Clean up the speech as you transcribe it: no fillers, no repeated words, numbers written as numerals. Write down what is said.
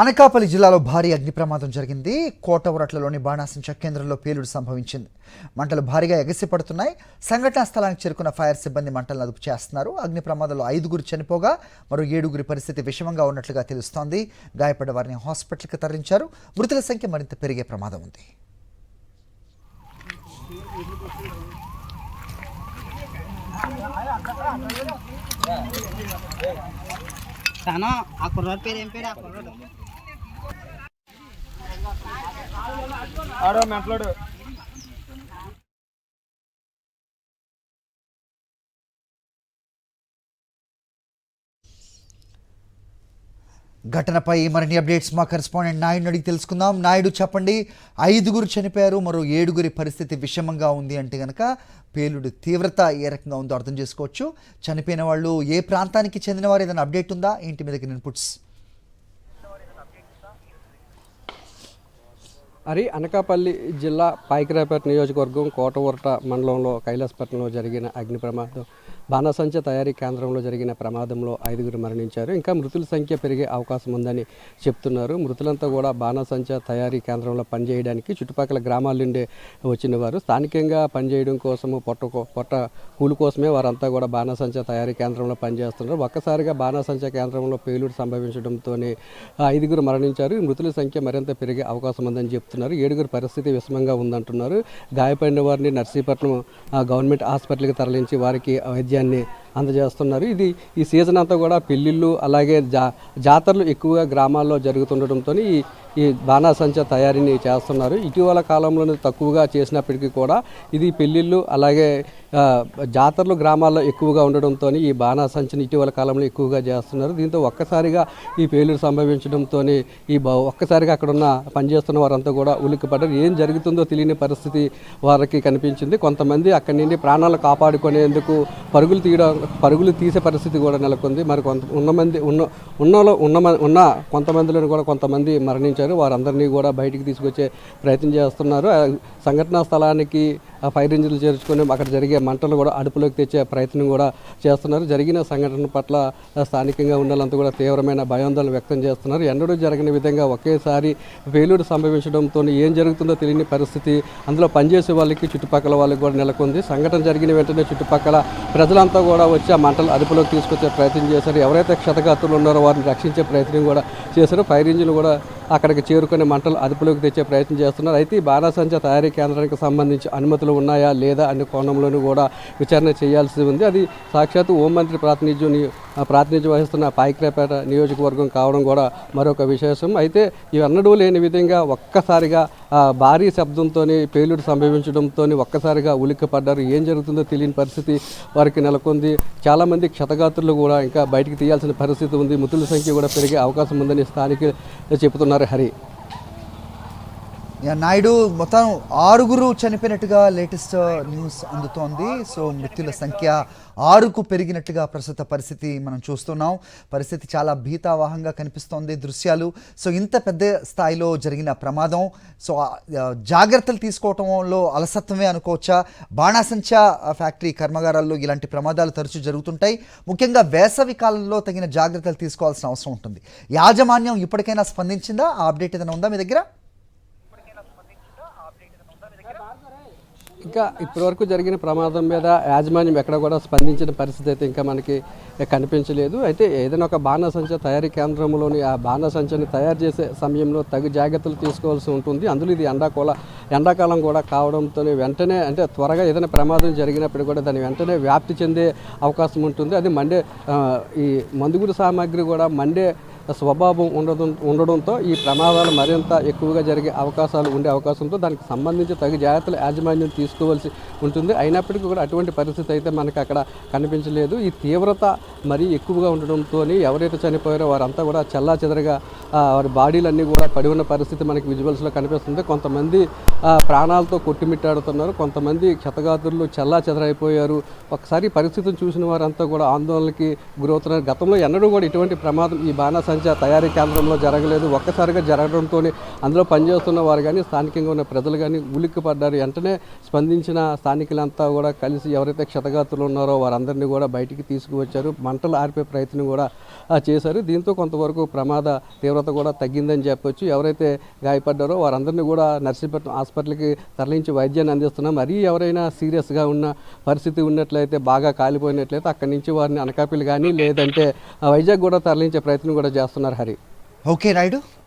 అనకాపల్లి జిల్లాలో భారీ అగ్ని ప్రమాదం జరిగింది. కోటవరట్లలోని బాణాసంచా కేంద్రంలో పేలుడు సంభవించింది. మంటలు భారీగా ఎగసిపడుతున్నాయి. సంఘటనా స్థలానికి చేరుకున్న ఫైర్ సిబ్బంది మంటలను అదుపు చేస్తున్నారు. అగ్ని ప్రమాదంలో 5 చనిపోగా మరో 7 పరిస్థితి విషమంగా ఉన్నట్లుగా తెలుస్తోంది. గాయపడ్డ వారిని హాస్పిటల్కి తరలించారు. మృతుల సంఖ్య మరింత పెరిగే ప్రమాదం ఉంది. ఆ కుర్రాడు పేరు ఏం పేరు? ఆ కుర్రాడు ఆడో మాట్లాడు. ఘటనపై మరిన్ని అప్డేట్స్ మా కరెస్పాండెంట్ నాయుడు అడిగి తెలుసుకుందాం. నాయుడు, చెప్పండి, 5 చనిపోయారు, మరో 7 పరిస్థితి విషమంగా ఉంది అంటే కనుక పేలుడు తీవ్రత ఏ రకంగా ఉందో అర్థం చేసుకోవచ్చు. చనిపోయిన వాళ్ళు ఏ ప్రాంతానికి చెందిన వారు, ఏదైనా అప్డేట్ ఉందా? ఏంటి మీ దగ్గర ఇన్పుట్స్? అనకాపల్లి జిల్లా పాయకరాపేట నియోజకవర్గం కోటవరట మండలంలో కైలాసపట్నంలో జరిగిన అగ్ని ప్రమాదం, బాణాసంచా తయారీ కేంద్రంలో జరిగిన ప్రమాదంలో 5 మరణించారు. ఇంకా మృతుల సంఖ్య పెరిగే అవకాశం ఉందని చెప్తున్నారు. మృతులంతా కూడా బాణాసంచా తయారీ కేంద్రంలో పనిచేయడానికి చుట్టుపక్కల గ్రామాల నుండి వచ్చిన వారు. స్థానికంగా పనిచేయడం కోసము పొట్ట కూలి కోసమే వారంతా కూడా బాణాసంచా తయారీ కేంద్రంలో పనిచేస్తున్నారు. ఒక్కసారిగా బాణాసంచా కేంద్రంలో పేలుడు సంభవించడంతోనే 5 మరణించారు. మృతుల సంఖ్య మరింత పెరిగే అవకాశం ఉందని చెప్తున్నారు. 7 పరిస్థితి విషమంగా ఉందంటున్నారు. గాయపడిన వారిని నర్సీపట్నం గవర్నమెంట్ హాస్పిటల్కి తరలించి వారికి వైద్యాన్ని అందజేస్తున్నారు. ఈ సీజన్ అంతా కూడా పెళ్ళిళ్ళు అలాగే జాతరలు ఎక్కువగా గ్రామాల్లో జరుగుతుండటంతో ఈ బాణాసంచా తయారీని చేస్తున్నారు. ఇటీవల కాలంలో తక్కువగా చేసినప్పటికీ కూడా ఇది పెళ్ళిళ్ళు అలాగే జాతరలు గ్రామాల్లో ఎక్కువగా ఉండడంతో ఈ బాణాసంచని ఇటీవల కాలంలో ఎక్కువగా చేస్తున్నారు. దీంతో ఒక్కసారిగా ఈ పేలుడు సంభవించడంతో ఒక్కసారిగా అక్కడ ఉన్న పనిచేస్తున్న వారంతా కూడా ఉలిక్కిపడ్డారు. ఏం జరుగుతుందో తెలియని పరిస్థితి వారికి కనిపించింది. కొంతమంది అక్కడి నుండి ప్రాణాలు కాపాడుకునేందుకు పరుగులు తీసే పరిస్థితి కూడా నెలకొంది. మరి ఉన్న కొంతమందిలో కూడా కొంతమంది మరణించారు. వారందరినీ కూడా బయటికి తీసుకొచ్చే ప్రయత్నం చేస్తున్నారు. సంఘటనా స్థలానికి ఫైర్ ఇంజిన్లు చేర్చుకొని అక్కడ జరిగే మంటలు కూడా అదుపులోకి తెచ్చే ప్రయత్నం కూడా చేస్తున్నారు. జరిగిన సంఘటన పట్ల స్థానికంగా ఉండాలంతా కూడా తీవ్రమైన భయాందోళన వ్యక్తం చేస్తున్నారు. ఎన్నడూ జరిగిన విధంగా ఒకేసారి పేలుడు సంభవించడంతో ఏం జరుగుతుందో తెలియని పరిస్థితి అందులో పనిచేసే వాళ్ళకి చుట్టుపక్కల వాళ్ళకి కూడా నెలకొంది. సంఘటన జరిగిన వెంటనే చుట్టుపక్కల ప్రజలంతా కూడా వచ్చి ఆ మంటలు అదుపులోకి తీసుకొచ్చే ప్రయత్నం చేశారు. ఎవరైతే క్షతగాత్రులు ఉన్నారో వారిని రక్షించే ప్రయత్నం కూడా చేశారు. ఫైర్ ఇంజిన్లు కూడా అక్కడికి చేరుకుని మంటలు అదుపులోకి తెచ్చే ప్రయత్నం చేస్తున్నారు. అయితే ఈ బాణాసంచా తయారీ కేంద్రానికి సంబంధించి అనుమతులు ఉన్నాయా లేదా అనే కోణంలోనూ కూడా విచారణ చేయాల్సి ఉంది. అది సాక్షాత్తు హోంమంత్రి ప్రాతినిధ్యం వహిస్తున్న పాయకరాపేట నియోజకవర్గం కావడం కూడా మరొక విశేషం. అయితే ఇవన్నడూ లేని విధంగా ఒక్కసారిగా భారీ శబ్దంతో పేలుడు సంభవించడంతో ఒక్కసారిగా ఉలిక్కిపడ్డారు. ఏం జరుగుతుందో తెలియని పరిస్థితి వారికి నెలకొంది. చాలామంది క్షతగాత్రులు కూడా ఇంకా బయటికి తీయాల్సిన పరిస్థితి ఉంది. మృతుల సంఖ్య కూడా పెరిగే అవకాశం ఉందని స్థానికులు చెబుతున్నారు. హరి, నాయుడు, మొత్తం 6 చనిపోయినట్టుగా లేటెస్ట్ న్యూస్ అందుతోంది. సో మృతుల సంఖ్య 6కు పెరిగినట్టుగా ప్రస్తుత పరిస్థితి మనం చూస్తున్నాం. పరిస్థితి చాలా భీతావహంగా కనిపిస్తోంది దృశ్యాలు. సో ఇంత పెద్ద స్థాయిలో జరిగిన ప్రమాదం, సో జాగ్రత్తలు తీసుకోవటంలో అలసత్వమే అనుకోవచ్చా? బాణాసంచా ఫ్యాక్టరీ కర్మాగారాల్లో ఇలాంటి ప్రమాదాలు తరచూ జరుగుతుంటాయి. ముఖ్యంగా వేసవి కాలంలో తగిన జాగ్రత్తలు తీసుకోవాల్సిన అవసరం ఉంటుంది. యాజమాన్యం ఇప్పటికైనా స్పందించిందా? ఆ అప్డేట్ ఏదైనా ఉందా మీ దగ్గర? ఇంకా ఇప్పటివరకు జరిగిన ప్రమాదం మీద యాజమాన్యం ఎక్కడ కూడా స్పందించిన పరిస్థితి అయితే ఇంకా మనకి కనిపించలేదు. అయితే ఏదైనా ఒక బాణాసంచా తయారీ కేంద్రంలోని ఆ బాణాసంచాని తయారు చేసే సమయంలో తగు జాగ్రత్తలు తీసుకోవాల్సి ఉంటుంది. అందులో ఇది ఎండాకాలం కూడా కావడంతో వెంటనే అంటే త్వరగా ఏదైనా ప్రమాదం జరిగినప్పుడు కూడా దాని వెంటనే వ్యాప్తి చెందే అవకాశం ఉంటుంది. అది ఈ మందుగురు సామాగ్రి కూడా మండే స్వభావం ఉండడంతో ఈ ప్రమాదాలు మరింత ఎక్కువగా జరిగే అవకాశాలు ఉండే అవకాశంతో దానికి సంబంధించి తగు జాగ్రత్తలు యాజమాన్యం తీసుకోవాల్సి ఉంటుంది. అయినప్పటికీ కూడా అటువంటి పరిస్థితి అయితే మనకి అక్కడ కనిపించలేదు. ఈ తీవ్రత మరీ ఎక్కువగా ఉండడంతో ఎవరైతే చనిపోయారో వారంతా కూడా చెల్లాచెదరగా వారి బాడీలన్నీ కూడా పడి ఉన్న పరిస్థితి మనకి విజువల్స్లో కనిపిస్తుంది. కొంతమంది ప్రాణాలతో కొట్టుమిట్టాడుతున్నారు, కొంతమంది క్షతగాత్రులు చెల్లాచెదరైపోయారు. ఒకసారి పరిస్థితిని చూసిన వారంతా కూడా ఆందోళనకి గురవుతున్నారు. గతంలో ఎన్నడూ కూడా ఇటువంటి ప్రమాదం ఈ బాణాసంచా బాణసంచ తయారీ కేంద్రంలో జరగలేదు. ఒక్కసారిగా జరగడంతో అందులో పనిచేస్తున్న వారు కానీ స్థానికంగా ఉన్న ప్రజలు కానీ ఉలిక్కి పడ్డారు. వెంటనే స్పందించిన స్థానికులంతా కూడా కలిసి ఎవరైతే క్షతగాతులు ఉన్నారో వారందరినీ కూడా బయటికి తీసుకువచ్చారు. మంటలు ఆర్పే ప్రయత్నం కూడా చేశారు. దీంతో కొంతవరకు ప్రమాద తీవ్రత కూడా తగ్గిందని చెప్పొచ్చు. ఎవరైతే గాయపడ్డారో వారందరినీ కూడా నర్సీపట్నం హాస్పిటల్కి తరలించి వైద్యాన్ని అందిస్తున్నాం. మరీ ఎవరైనా సీరియస్గా ఉన్న పరిస్థితి ఉన్నట్లయితే, బాగా కాలిపోయినట్లయితే అక్కడి నుంచి వారిని అనకాపల్లి కానీ లేదంటే వైజాగ్ కూడా తరలించే ప్రయత్నం కూడా చేస్తున్నారు. హరి. ఓకే నాయుడు.